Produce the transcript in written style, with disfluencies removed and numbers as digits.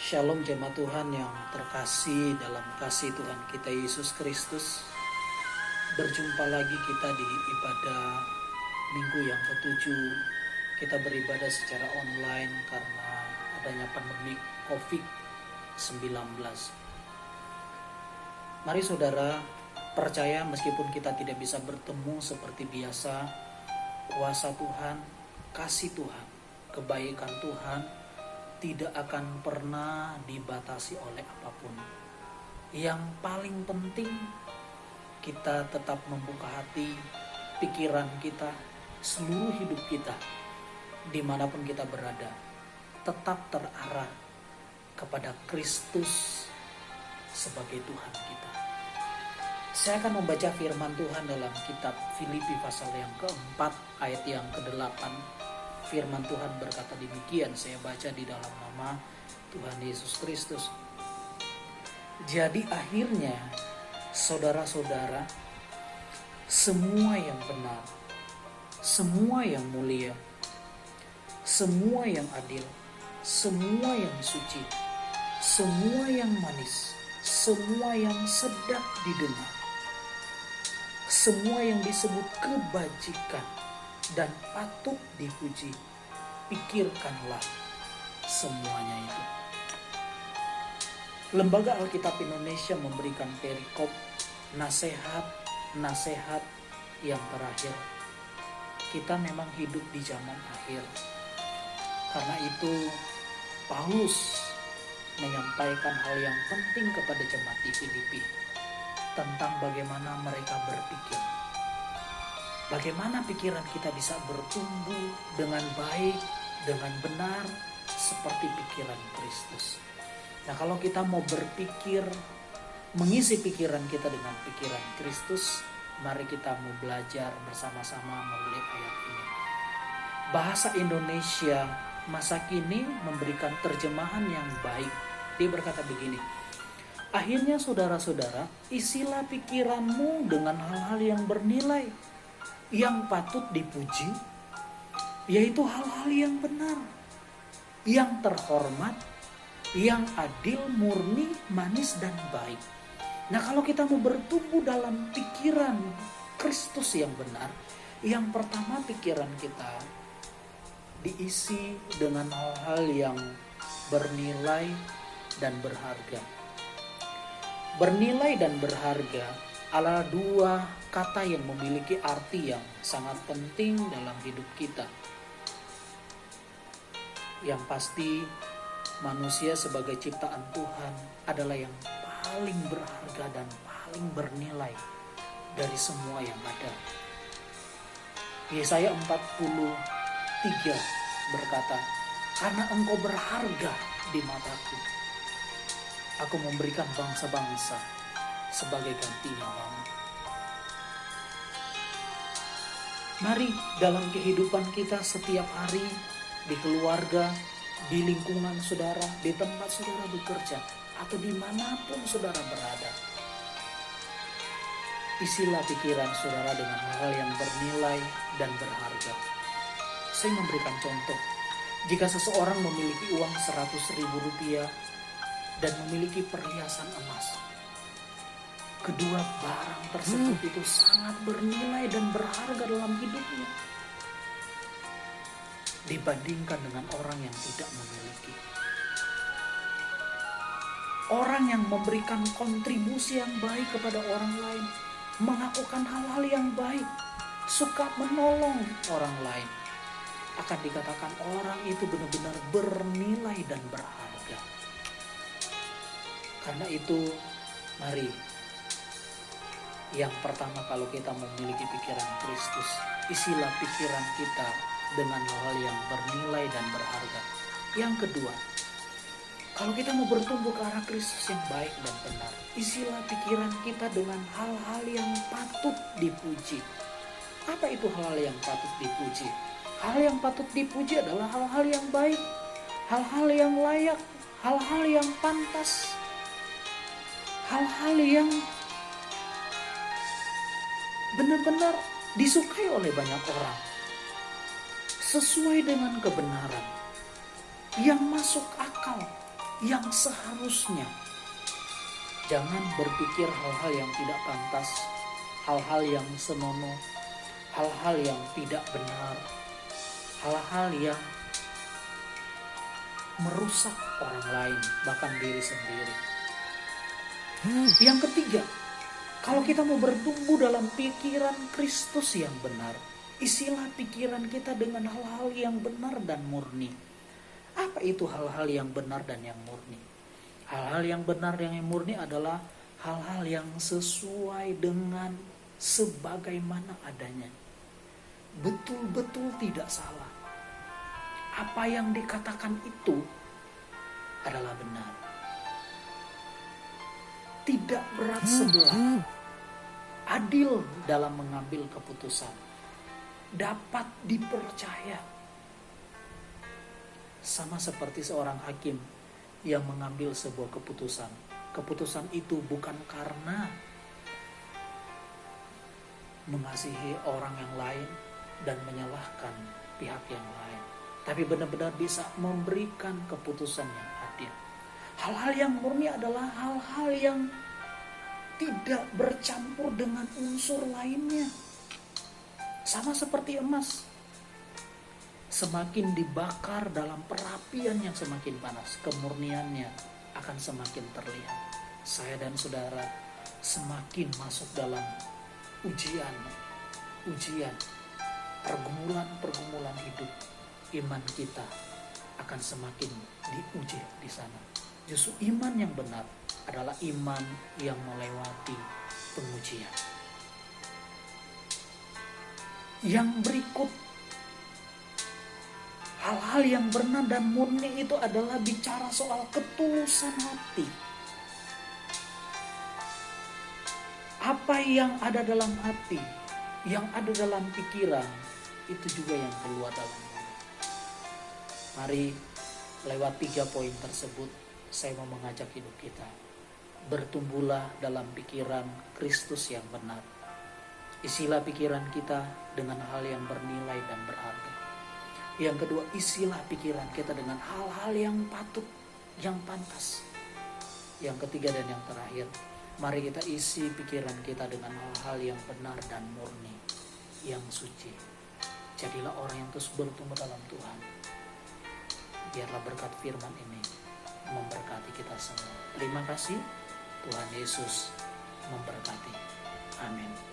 Shalom jemaat Tuhan yang terkasih dalam kasih Tuhan kita Yesus Kristus. Berjumpa lagi kita di ibadah minggu yang ketujuh. Kita beribadah secara online karena adanya pandemi COVID-19. Mari saudara, percaya meskipun kita tidak bisa bertemu seperti biasa, kuasa Tuhan, kasih Tuhan, kebaikan Tuhan tidak akan pernah dibatasi oleh apapun. Yang paling penting, kita tetap membuka hati, pikiran kita, seluruh hidup kita, dimanapun kita berada, tetap terarah kepada Kristus sebagai Tuhan kita. Saya akan membaca firman Tuhan dalam kitab Filipi pasal yang keempat, ayat yang ke-8. Firman Tuhan berkata demikian, saya baca di dalam nama Tuhan Yesus Kristus. Jadi akhirnya, saudara-saudara, semua yang benar, semua yang mulia, semua yang adil, semua yang suci, semua yang manis, semua yang sedap didengar, semua yang disebut kebajikan dan patut dipuji, pikirkanlah semuanya itu. Lembaga Alkitab Indonesia memberikan perikop nasihat yang terakhir. Kita memang hidup di zaman akhir. Karena itu Paulus menyampaikan hal yang penting kepada jemaat di Filipi tentang bagaimana mereka berpikir. Bagaimana pikiran kita bisa bertumbuh dengan baik, dengan benar, seperti pikiran Kristus. Nah, kalau kita mau berpikir, mengisi pikiran kita dengan pikiran Kristus, mari kita mau belajar bersama-sama melalui ayat ini. Bahasa Indonesia masa kini memberikan terjemahan yang baik. Dia berkata begini, akhirnya saudara-saudara, isilah pikiranmu dengan hal-hal yang bernilai, yang patut dipuji, yaitu hal-hal yang benar, yang terhormat, yang adil, murni, manis, dan baik. Nah, kalau kita mau bertumbuh dalam pikiran Kristus yang benar, yang pertama pikiran kita diisi dengan hal-hal yang bernilai dan berharga. Bernilai dan berharga adalah dua kata yang memiliki arti yang sangat penting dalam hidup kita. Yang pasti manusia sebagai ciptaan Tuhan adalah yang paling berharga dan paling bernilai dari semua yang ada. Yesaya 43 berkata, karena engkau berharga di mataku, aku memberikan bangsa-bangsa sebagai ganti nyawamu. Mari dalam kehidupan kita setiap hari, di keluarga, di lingkungan saudara, di tempat saudara bekerja, atau dimanapun saudara berada, isilah pikiran saudara dengan hal yang bernilai dan berharga. Saya memberikan contoh, jika seseorang memiliki uang 100.000 rupiah dan memiliki perhiasan emas, kedua barang tersebut itu sangat bernilai dan berharga dalam hidupnya dibandingkan dengan orang yang tidak memiliki. Orang yang memberikan kontribusi yang baik kepada orang lain, melakukan hal-hal yang baik, suka menolong orang lain, akan dikatakan orang itu benar-benar bernilai dan berharga. Karena itu, mari, yang pertama, kalau kita memiliki pikiran Kristus, isilah pikiran kita dengan hal yang bernilai dan berharga. Yang kedua, kalau kita mau bertumbuh ke arah Kristus yang baik dan benar, isilah pikiran kita dengan hal-hal yang patut dipuji. Apa itu hal-hal yang patut dipuji? Hal yang patut dipuji adalah hal-hal yang baik, hal-hal yang layak, hal-hal yang pantas, hal-hal yang benar-benar disukai oleh banyak orang, sesuai dengan kebenaran, yang masuk akal, yang seharusnya. Jangan berpikir hal-hal yang tidak pantas, hal-hal yang senonoh, hal-hal yang tidak benar, hal-hal yang merusak orang lain, bahkan diri sendiri. Yang ketiga, kalau kita mau bertumbuh dalam pikiran Kristus yang benar, isilah pikiran kita dengan hal-hal yang benar dan murni. Apa itu hal-hal yang benar dan yang murni? Hal-hal yang benar dan yang murni adalah hal-hal yang sesuai dengan sebagaimana adanya. Betul-betul tidak salah. Apa yang dikatakan itu adalah benar. Tidak berat sebelah. Adil dalam mengambil keputusan. Dapat dipercaya. Sama seperti seorang hakim yang mengambil sebuah keputusan. Keputusan itu bukan karena mengasihi orang yang lain dan menyalahkan pihak yang lain, tapi benar-benar bisa memberikan keputusan yang adil. Hal-hal yang murni adalah hal-hal yang tidak bercampur dengan unsur lainnya. Sama seperti emas, semakin dibakar dalam perapian yang semakin panas, kemurniannya akan semakin terlihat. Saya dan saudara semakin masuk dalam ujian, pergumulan hidup, iman kita akan semakin diuji di sana. Justru iman yang benar adalah iman yang melewati pengujian. Yang berikut, hal-hal yang benar dan murni itu adalah bicara soal ketulusan hati. Apa yang ada dalam hati, yang ada dalam pikiran, itu juga yang keluar dalam mulut. Mari lewat 3 poin tersebut, saya mau mengajak hidup kita. Bertumbuhlah dalam pikiran Kristus yang benar. Isilah pikiran kita dengan hal yang bernilai dan berharga. Yang kedua, isilah pikiran kita dengan hal-hal yang patut, yang pantas. Yang ketiga dan yang terakhir, mari kita isi pikiran kita dengan hal-hal yang benar dan murni, yang suci. Jadilah orang yang terus bertumbuh dalam Tuhan. Biarlah berkat firman ini memberkati kita semua. Terima kasih. Tuhan Yesus memberkati. Amin.